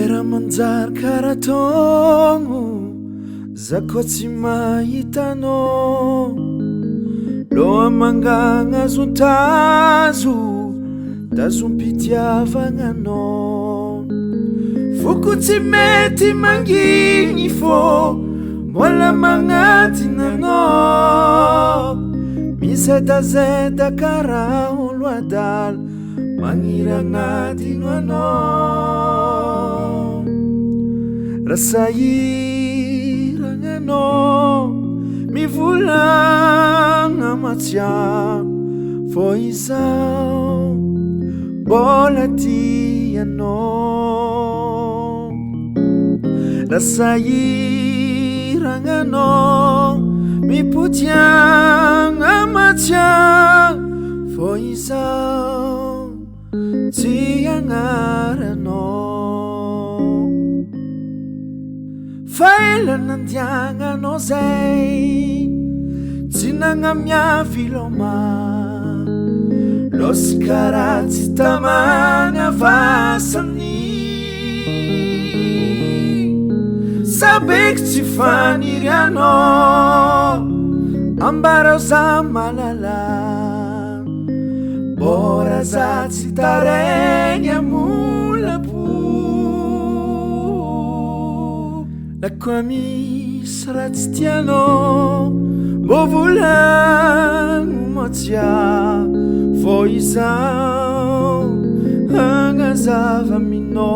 era manjary karatogno zakoa tsy mahitanao loha mangagna azontazo tazompitiavagnanao foko tsy mety mangigny fô mbola magnadinanao mizedazeda karaha olo adala magniry agnadino anao rasairagnanao mivolagna matsiaro fô izao mbola tianao rasairagnanao mipotiagna matsiaro fô izao tsy agnaranao fa ela nandiagnanao zay tsy nagnamia viloma losy karaha tsy tamagna vasany sabeky tsy fanirianao ambarao za malala bora za tsy taregny amolapo la koa misy raha tsy tianao mbô volagno matsia fô izao agnazava aminao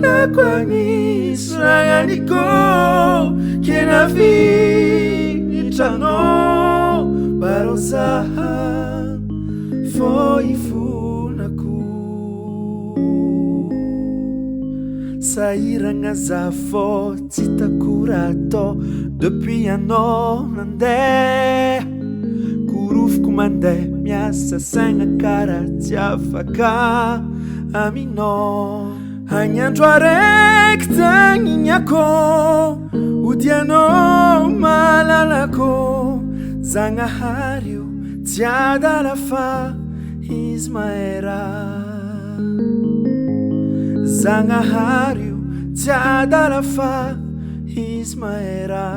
la koa misy raha aniko kenavinitrano barozaha fô ifonako sahiragna za fô tsy takoratao depuis anao nandeha korofoko mandeha miasa saigna karaha tsy afaka aminao hagnandro araiky tagniniako odianao malalako Zangahario tsy adala fa izy mahera Zangahario tsy adala fa izy mahera